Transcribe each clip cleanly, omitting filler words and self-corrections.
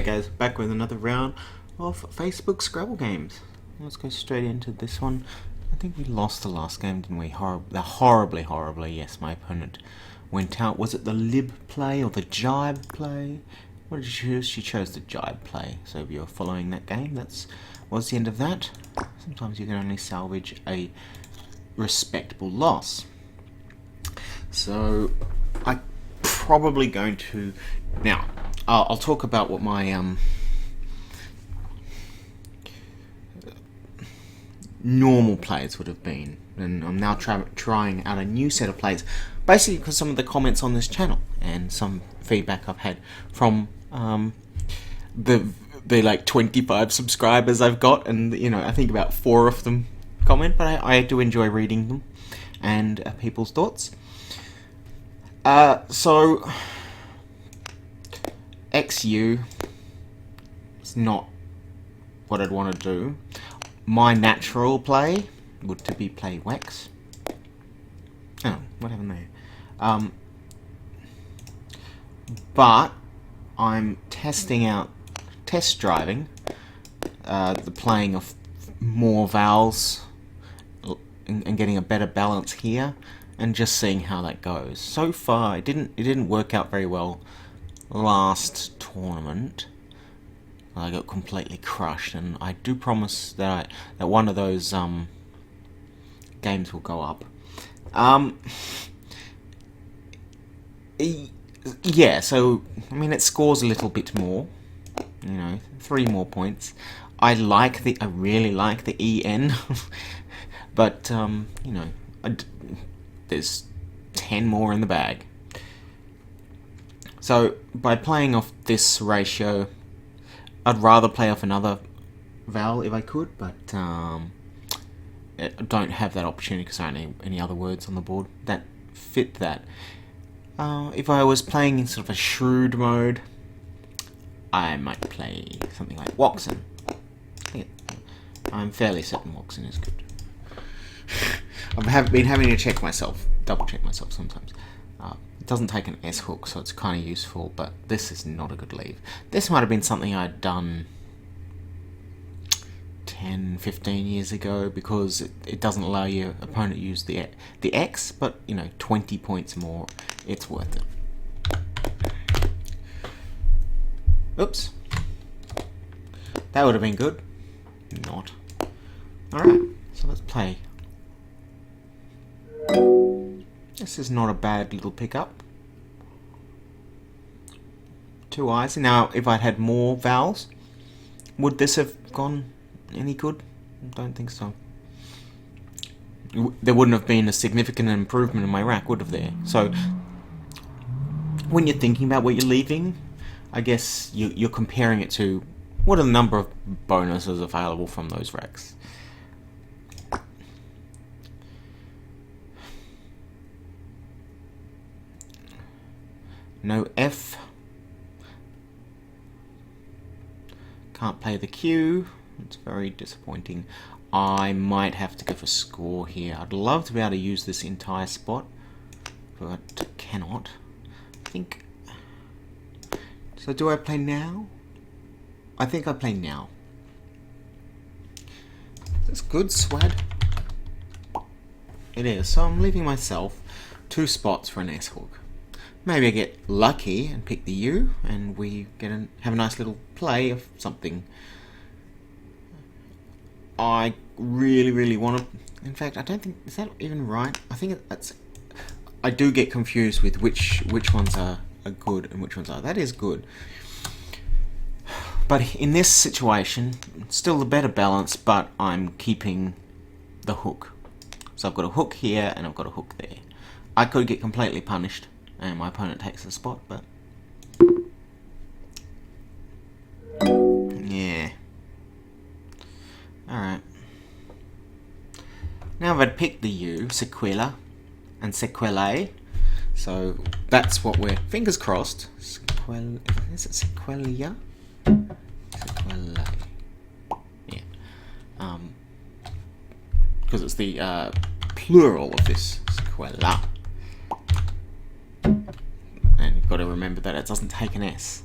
Hey guys, back with another round of Facebook Scrabble games. Let's go straight into this one. I think we lost the last game, didn't we? Horribly. Yes, my opponent went out. Was it the lib play or the jibe play? What did she choose? She chose the jibe play. So if you're following that game, that was the end of that. Sometimes you can only salvage a respectable loss. So I'm probably going to now. I'll talk about what my normal plays would have been, and I'm now trying out a new set of plays, basically because some of the comments on this channel and some feedback I've had from the like 25 subscribers I've got, and I think about 4 of them comment, but I do enjoy reading them and people's thoughts. So XU is not what I'd want to do. My natural play would to be play Wax. Oh, what happened there? But I'm test driving the playing of more vowels and getting a better balance here, and just seeing how that goes. So far, it didn't work out very well last tournament. I got completely crushed, and I do promise that one of those games will go up. Yeah, so I mean, it scores a little bit more. 3 more points. I really like the EN, but there's 10 more in the bag. So by playing off this ratio, I'd rather play off another vowel if I could, but I don't have that opportunity because I don't have any other words on the board that fit that. If I was playing in sort of a shrewd mode, I might play something like Waxen. I'm fairly certain Waxen is good. I've been having to double check myself sometimes. It doesn't take an S hook, so it's kind of useful, but this is not a good leave. This might have been something I'd done 10, 15 years ago, because it doesn't allow your opponent to use the X, but 20 points more, it's worth it. Oops. That would have been good. Not. Alright, so let's play. This is not a bad little pickup. 2 eyes. Now, if I'd had more vowels, would this have gone any good? I don't think so. There wouldn't have been a significant improvement in my rack, would have there? So, when you're thinking about what you're leaving, I guess you're comparing it to what are the number of bonuses available from those racks. No F. Can't play the Q. It's very disappointing. I might have to go for score here. I'd love to be able to use this entire spot, but cannot. I think. So do I play now? I think I play now. That's good, Swad. It is. So I'm leaving myself 2 spots for an S hook. Maybe I get lucky and pick the U, and we have a nice little play of something. I really want to. In fact, I don't think, is that even right? I think that's. I do get confused with which ones are good and which ones are. That is good. But in this situation, still the better balance, but I'm keeping the hook. So I've got a hook here and I've got a hook there. I could get completely punished and my opponent takes the spot, but yeah. Alright. Now if I'd picked the U, sequela and sequelae, so that's what we're, fingers crossed, is it sequelia? Sequelae. Yeah. Because it's the plural of this, sequela. And you've got to remember that it doesn't take an S.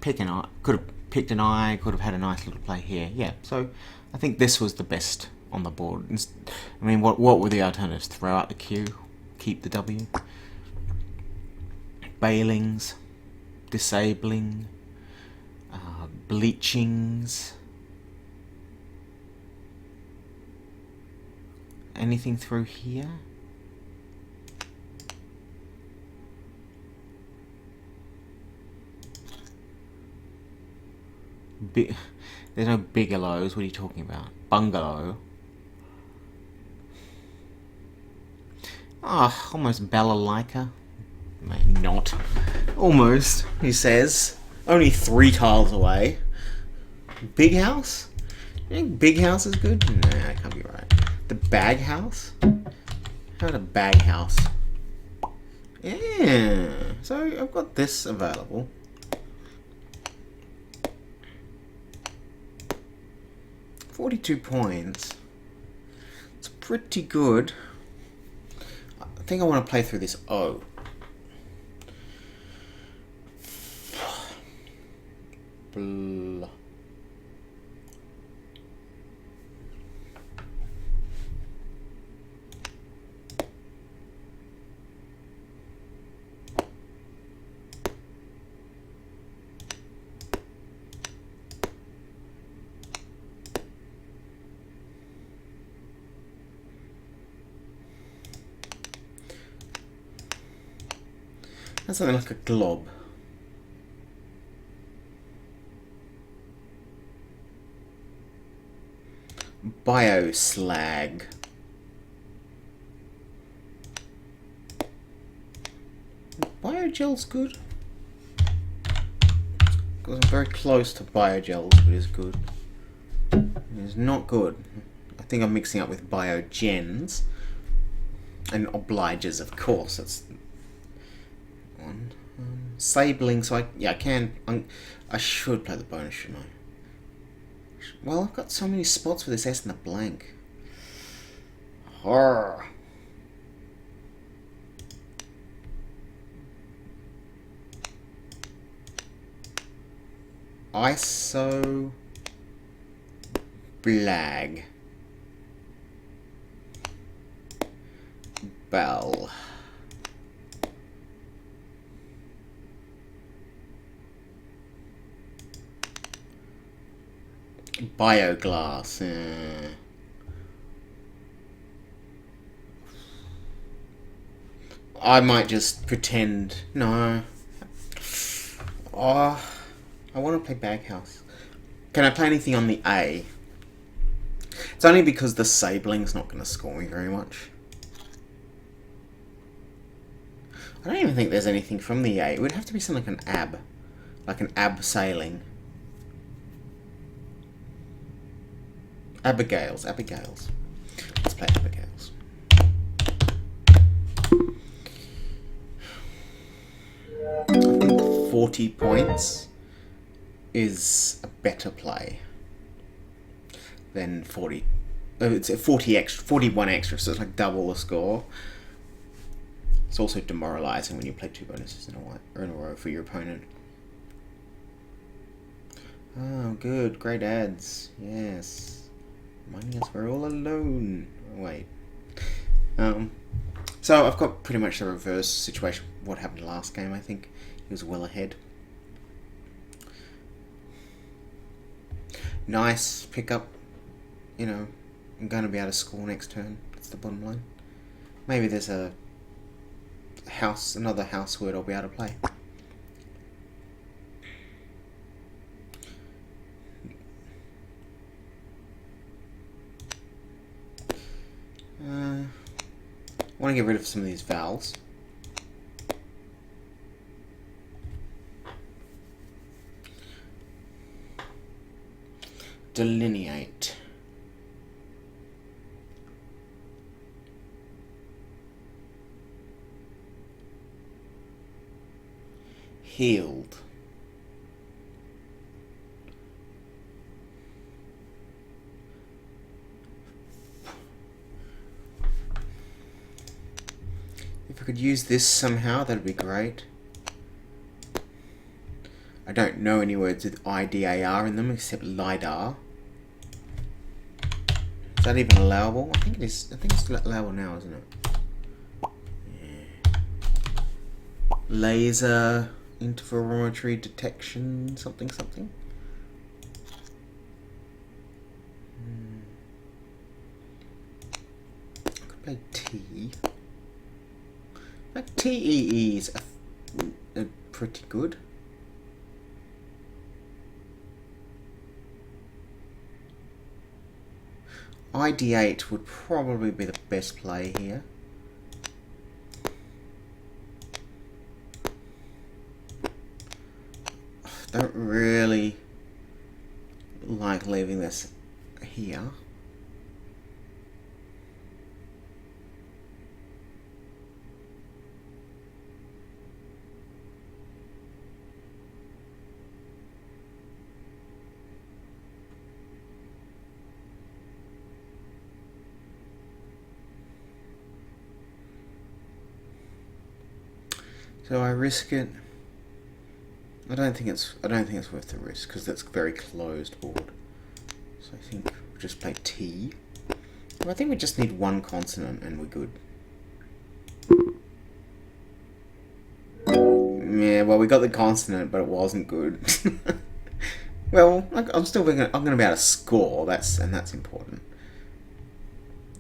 pick an eye. Could have picked an eye. Could have had a nice little play here. Yeah. So I think this was the best on the board. I mean, what were the alternatives? Throw out the Q, keep the W. Bailings, disabling, bleachings. Anything through here? There's no bigalows. What are you talking about? Bungalow. Ah, almost balalaika. Not. Almost, he says. Only 3 tiles away. Big house? You think big house is good? Nah, that can't be right. The bag house? How about a bag house? Yeah. So I've got this available. $42 points. It's pretty good. I think I want to play through this O. Blah. That's something like a glob. Bioslag. Biogel's good. Because I'm very close to biogels, but it's good. It's not good. I think I'm mixing up with biogens. And obliges, of course. That's one. Sabling, so I should play the bonus, shouldn't I? Well, I've got so many spots for this S and the blank. Horror. ISO Blag Bell Bioglass. I might just pretend. No. Oh, I want to play Baghouse. Can I play anything on the A? It's only because the Sabling's not going to score me very much. I don't even think there's anything from the A. It would have to be something like an ab. Like an abseiling. Abigail's. Let's play Abigail's. I think 40 points is a better play than 40. It's a 41 extra, so it's like double the score. It's also demoralizing when you play 2 bonuses in a row for your opponent. Oh, good. Great ads. Yes. Reminding us we're all alone. Wait. So I've got pretty much the reverse situation of what happened last game, I think. He was well ahead. Nice pickup. You know, I'm going to be able to score next turn. That's the bottom line. Maybe there's another house word I'll be able to play. I want to get rid of some of these vowels. Delineate. Healed. If I could use this somehow, that'd be great. I don't know any words with IDAR in them except LIDAR. Is that even allowable? I think it is. I think it's allowable now, isn't it? Yeah. Laser interferometry detection, something. I could play T. Like TEE is pretty good. ID8 would probably be the best play here. Don't really like leaving this here. So I risk it. I don't think it's worth the risk because that's a very closed board. So I think we'll just play T. Well, I think we just need one consonant and we're good. Yeah, well, we got the consonant, but it wasn't good. Well, I'm still thinking I'm going to be able to score. That's important.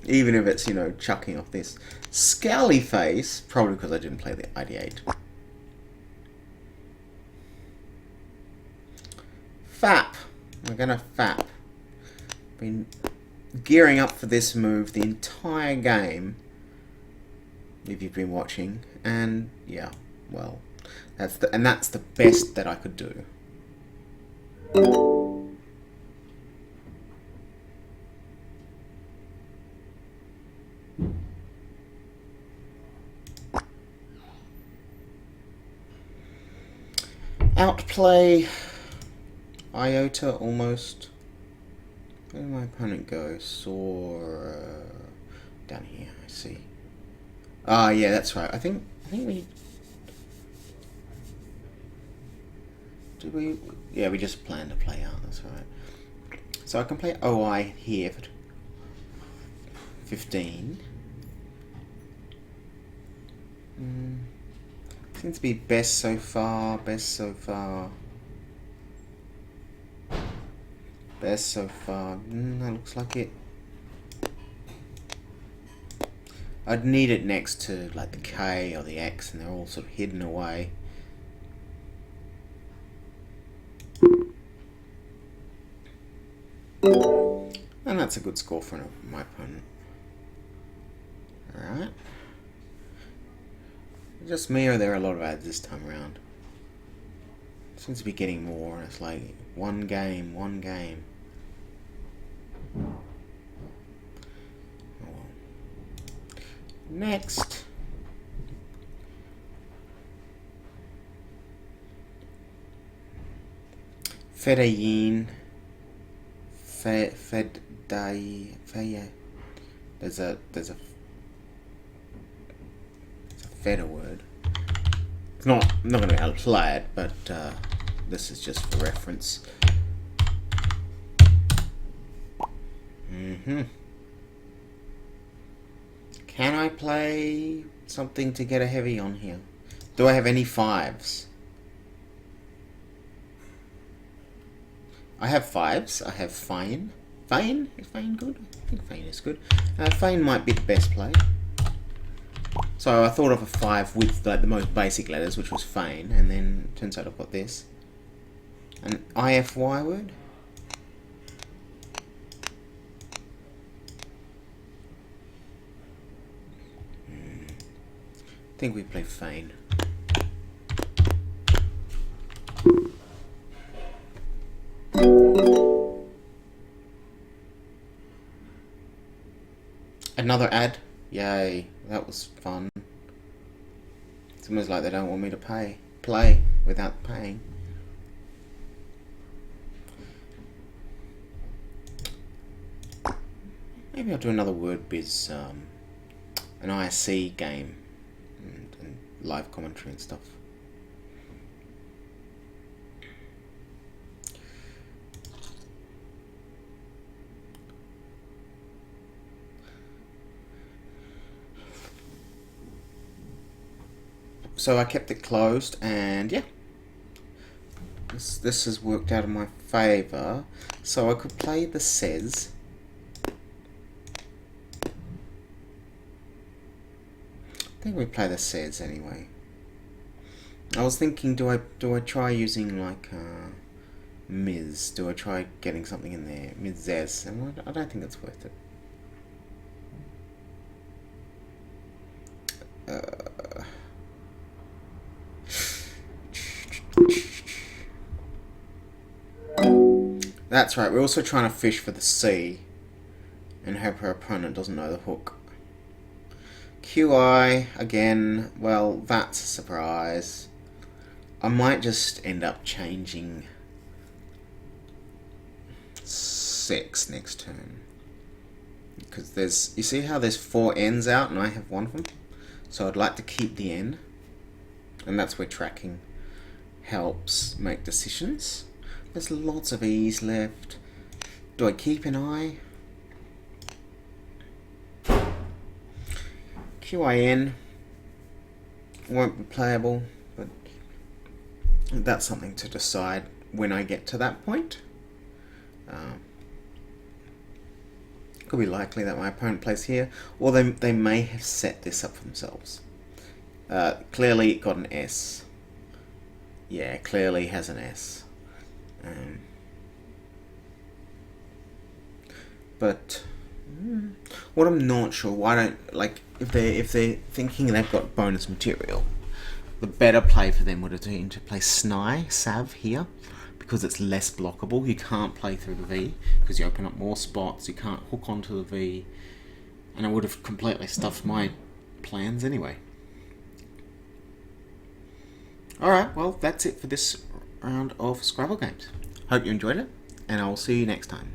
Even if it's, chucking off this scowly face, probably because I didn't play the ID8. Fap. We're gonna fap. Been gearing up for this move the entire game, if you've been watching, and yeah, well, that's the best that I could do. Outplay Iota almost. Where did my opponent go? Sora down here. I see. Ah, yeah, that's right. I think we did we. Yeah, we just planned to play out. That's right. So I can play OI here for 15. Seems to be best so far. Best so far. That looks like it. I'd need it next to like the K or the X, and they're all sort of hidden away. And that's a good score for my opponent. Alright. Just me, or there are a lot of ads this time around? Seems to be getting more, and it's like one game. Oh, well. Next. Fedayin. There's a Feda word. I'm not going to be able to play it, but this is just for reference. Can I play something to get a heavy on here? Do I have any fives? I have fives. I have Fine. Fine? Is Fine good? I think Fine is good. Fine might be the best play. So I thought of a 5 with like the most basic letters, which was Fane, and then it turns out I've got this. An IFY word. I think we play Fane. Another ad. Yay, that was fun. It's almost like they don't want me to play without paying. Maybe I'll do another word biz, an ISC game and live commentary and stuff. so I kept it closed, and yeah, this has worked out in my favour. So I could play the says. I think we play the says anyway. I was thinking, do I try using like Ms? Do I try getting something in there, Ms? And I don't think it's worth it. That's right, we're also trying to fish for the C and hope her opponent doesn't know the hook. QI, again, well, that's a surprise. I might just end up changing 6 next turn. Because you see how there's 4 N's out and I have one of them? So I'd like to keep the N. And that's where tracking helps make decisions. There's lots of E's left. Do I keep an I? QIN won't be playable, but that's something to decide when I get to that point. Could be likely that my opponent plays here, or they may have set this up for themselves. Clearly it got an S. Yeah, clearly has an S. But what I'm not sure, why don't, like, if they're thinking they've got bonus material, the better play for them would have been to play Sav here, because it's less blockable. You can't play through the V because you open up more spots. You can't hook onto the V, and it would have completely stuffed my plans anyway. Alright, well, that's it for this round of Scrabble games. Hope you enjoyed it, and I'll see you next time.